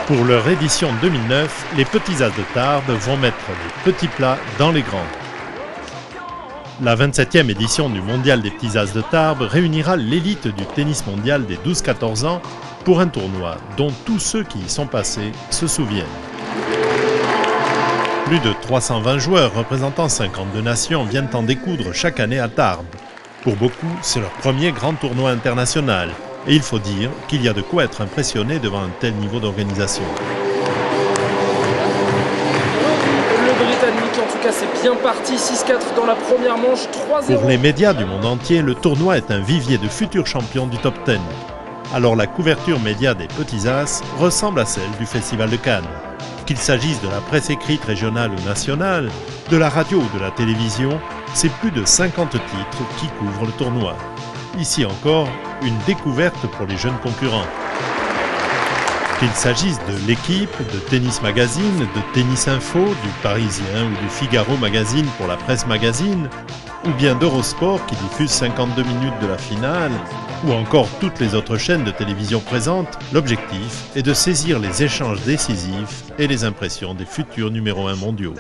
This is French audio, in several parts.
Pour leur édition 2009, les petits As de Tarbes vont mettre les petits plats dans les grands. La 27e édition du Mondial des petits As de Tarbes réunira l'élite du tennis mondial des 12-14 ans pour un tournoi dont tous ceux qui y sont passés se souviennent. Plus de 320 joueurs représentant 52 nations viennent en découdre chaque année à Tarbes. Pour beaucoup, c'est leur premier grand tournoi international. Et il faut dire qu'il y a de quoi être impressionné devant un tel niveau d'organisation. Le Britannique, en tout cas, c'est bien parti. 6-4 dans la première manche, 3-0. Pour les médias du monde entier, le tournoi est un vivier de futurs champions du top 10. Alors la couverture média des petits As ressemble à celle du Festival de Cannes. Qu'il s'agisse de la presse écrite régionale ou nationale, de la radio ou de la télévision, c'est plus de 50 titres qui couvrent le tournoi. Ici encore, une découverte pour les jeunes concurrents. Qu'il s'agisse de l'équipe, de Tennis Magazine, de Tennis Info, du Parisien ou du Figaro Magazine pour la presse magazine, ou bien d'Eurosport qui diffuse 52 minutes de la finale, ou encore toutes les autres chaînes de télévision présentes, l'objectif est de saisir les échanges décisifs et les impressions des futurs numéro 1 mondiaux.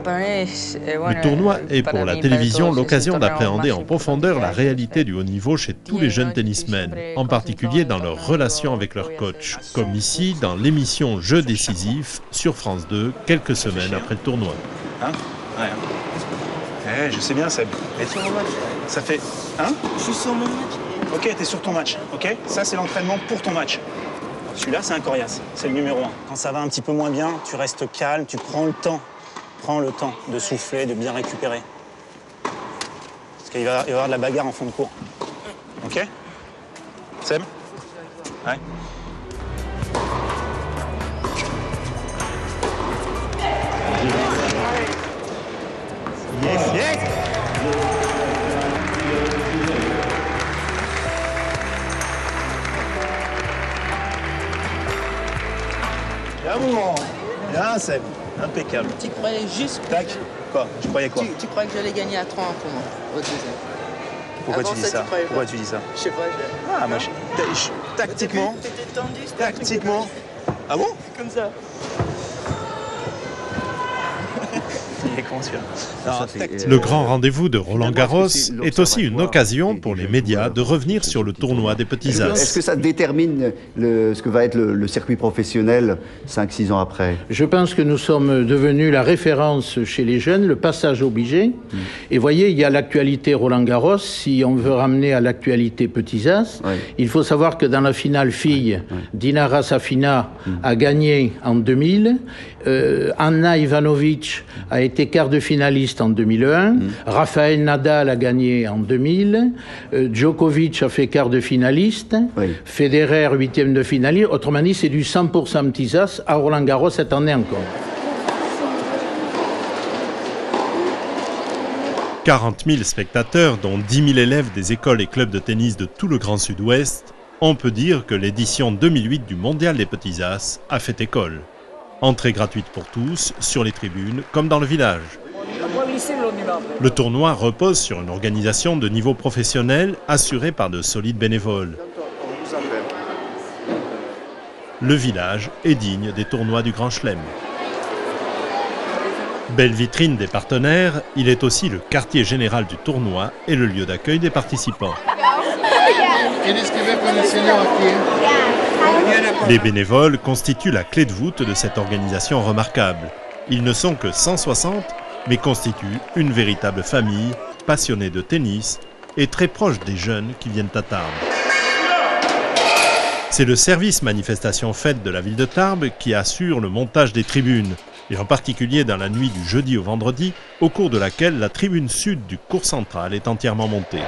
Le tournoi est pour la télévision l'occasion d'appréhender en profondeur la réalité du haut niveau chez tous les jeunes tennismen, en particulier dans leur relation avec leur coach, comme ici dans l'émission Jeux décisifs sur France 2, quelques semaines après le tournoi. Hein? Ouais. Je sais bien, Seb. Et sur mon match. Ça fait... Hein? Je suis sur mon match. Ok, t'es sur ton match, ok? Ça, c'est l'entraînement pour ton match. Celui-là, c'est un coriace, c'est le numéro 1. Quand ça va un petit peu moins bien, tu restes calme, tu prends le temps. Prends le temps de souffler, de bien récupérer. Parce qu'il va y avoir de la bagarre en fond de cours. Ok? Seb? Ouais. Yes, yes! Bien, bien, Seb. Impeccable. Tu croyais juste... Tac. Quoi? Je croyais quoi? Tu croyais que j'allais gagner à 3-1 pour moi, au deuxième. Pourquoi Avant tu dis ça? Pourquoi tu dis ça? Je sais pas, Ah, moi, tactiquement... T'étais tendu, Tactiquement... Ah bon? comme ça. Il est con, celui-là. Le grand rendez-vous de Roland Garros est aussi une occasion pour les médias de revenir sur le tournoi des petits As. Est-ce que ça détermine ce que va être le circuit professionnel 5-6 ans après? Je pense que nous sommes devenus la référence chez les jeunes, le passage obligé. Et voyez, il y a l'actualité Roland Garros. Si on veut ramener à l'actualité petits As, il faut savoir que dans la finale filles, Dinara Safina a gagné en 2000. Anna Ivanovic a été quart de finaliste en 2001. Rafael Nadal a gagné en 2000. Djokovic a fait quart de finaliste. Federer, 8e de finaliste. Autrement dit, c'est du 100% petits As à Roland Garros cette année encore. 40 000 spectateurs, dont 10 000 élèves des écoles et clubs de tennis de tout le Grand Sud-Ouest, on peut dire que l'édition 2008 du Mondial des petits As a fait école. Entrée gratuite pour tous, sur les tribunes, comme dans le village. Le tournoi repose sur une organisation de niveau professionnel assurée par de solides bénévoles. Le village est digne des tournois du Grand Chelem. Belle vitrine des partenaires, il est aussi le quartier général du tournoi et le lieu d'accueil des participants. Les bénévoles constituent la clé de voûte de cette organisation remarquable. Ils ne sont que 160, mais constituent une véritable famille, passionnée de tennis et très proche des jeunes qui viennent à Tarbes. C'est le service manifestation fête de la ville de Tarbes qui assure le montage des tribunes, et en particulier dans la nuit du jeudi au vendredi, au cours de laquelle la tribune sud du cours central est entièrement montée.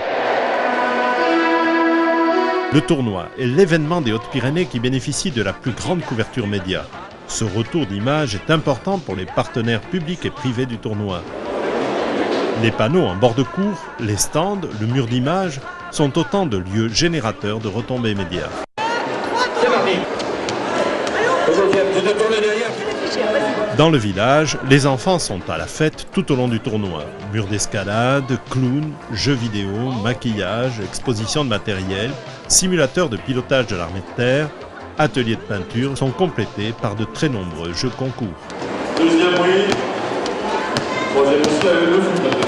Le tournoi est l'événement des Hautes-Pyrénées qui bénéficie de la plus grande couverture média. Ce retour d'image est important pour les partenaires publics et privés du tournoi. Les panneaux en bord de cours, les stands, le mur d'image sont autant de lieux générateurs de retombées médias. Dans le village, les enfants sont à la fête tout au long du tournoi. Murs d'escalade, clowns, jeux vidéo, maquillage, exposition de matériel, simulateurs de pilotage de l'armée de terre, ateliers de peinture sont complétés par de très nombreux jeux concours. Deuxième oui, troisième aussi avec le foot maintenant.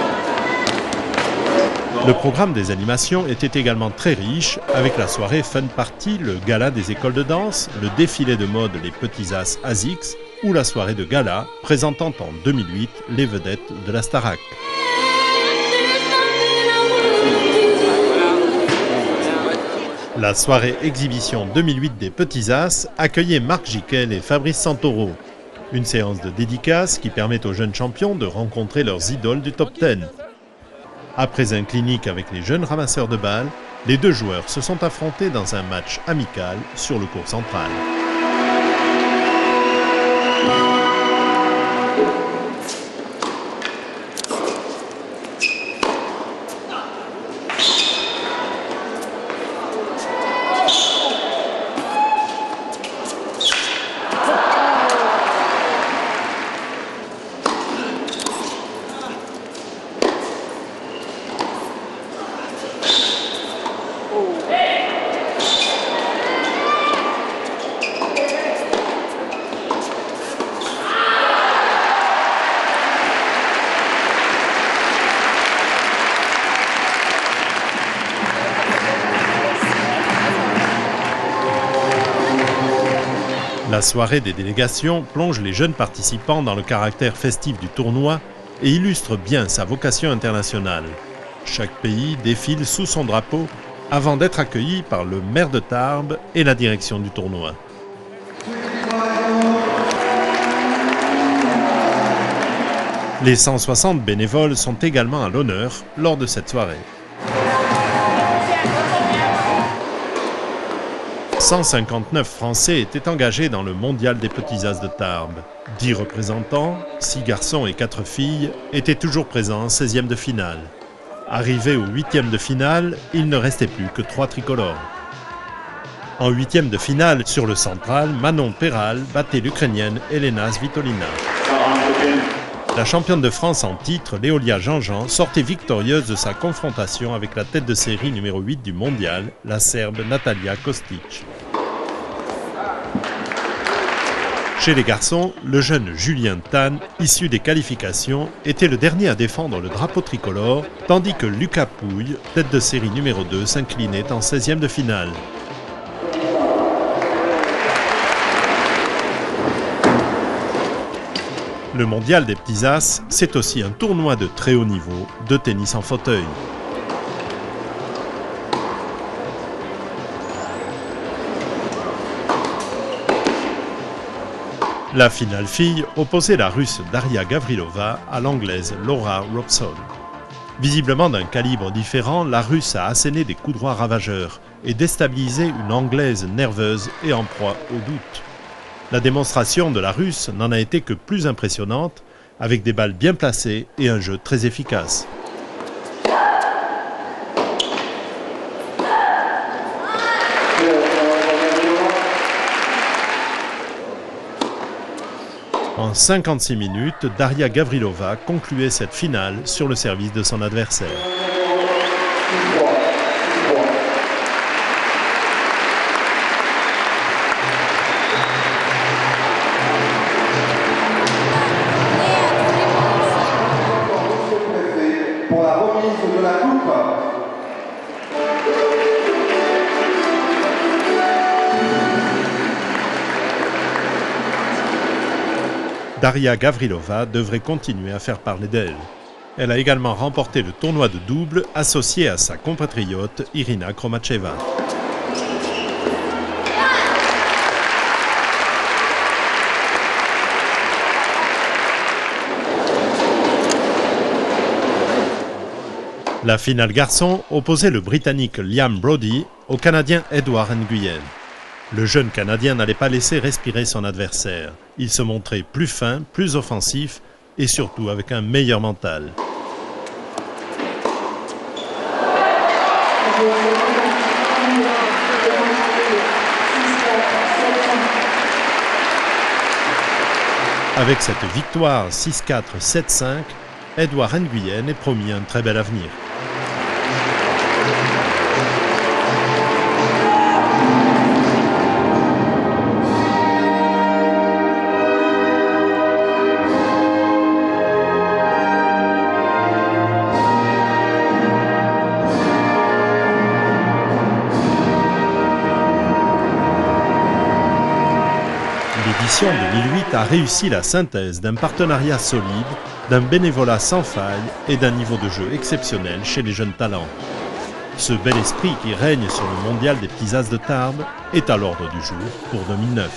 Le programme des animations était également très riche, avec la soirée Fun Party, le gala des écoles de danse, le défilé de mode Les Petits As ASICS ou la soirée de gala présentant en 2008 les vedettes de la Starac. La soirée exhibition 2008 des Petits As accueillait Marc Jiquel et Fabrice Santoro. Une séance de dédicace qui permet aux jeunes champions de rencontrer leurs idoles du top 10. Après un clinique avec les jeunes ramasseurs de balles, les deux joueurs se sont affrontés dans un match amical sur le court central. La soirée des délégations plonge les jeunes participants dans le caractère festif du tournoi et illustre bien sa vocation internationale. Chaque pays défile sous son drapeau avant d'être accueilli par le maire de Tarbes et la direction du tournoi. Les 160 bénévoles sont également à l'honneur lors de cette soirée. 159 Français étaient engagés dans le mondial des Petits As de Tarbes. 10 représentants, 6 garçons et 4 filles, étaient toujours présents en 16e de finale. Arrivés au 8e de finale, il ne restait plus que 3 tricolores. En 8e de finale, sur le central, Manon Peral battait l'Ukrainienne Elena Svitolina. La championne de France en titre, Léolia Jean-Jean, sortait victorieuse de sa confrontation avec la tête de série numéro 8 du mondial, la Serbe Natalia Kostic. Chez les garçons, le jeune Julien Tan, issu des qualifications, était le dernier à défendre le drapeau tricolore, tandis que Lucas Pouille, tête de série numéro 2, s'inclinait en 16e de finale. Le mondial des Petits As, c'est aussi un tournoi de très haut niveau de tennis en fauteuil. La finale fille opposait la Russe Daria Gavrilova à l'Anglaise Laura Robson. Visiblement d'un calibre différent, la Russe a asséné des coups droits ravageurs et déstabilisé une Anglaise nerveuse et en proie au doute. La démonstration de la Russe n'en a été que plus impressionnante, avec des balles bien placées et un jeu très efficace. En 56 minutes, Daria Gavrilova concluait cette finale sur le service de son adversaire. Pour la remise de la coupe. Daria Gavrilova devrait continuer à faire parler d'elle. Elle a également remporté le tournoi de double associé à sa compatriote Irina Kromacheva. La finale garçon opposait le Britannique Liam Brody au Canadien Edouard Nguyen. Le jeune Canadien n'allait pas laisser respirer son adversaire. Il se montrait plus fin, plus offensif et surtout avec un meilleur mental. Avec cette victoire 6-4, 7-5, Edouard Nguyen est promis un très bel avenir. l'édition 2008 a réussi la synthèse d'un partenariat solide, d'un bénévolat sans faille et d'un niveau de jeu exceptionnel chez les jeunes talents. Ce bel esprit qui règne sur le mondial des petits as de Tarbes est à l'ordre du jour pour 2009.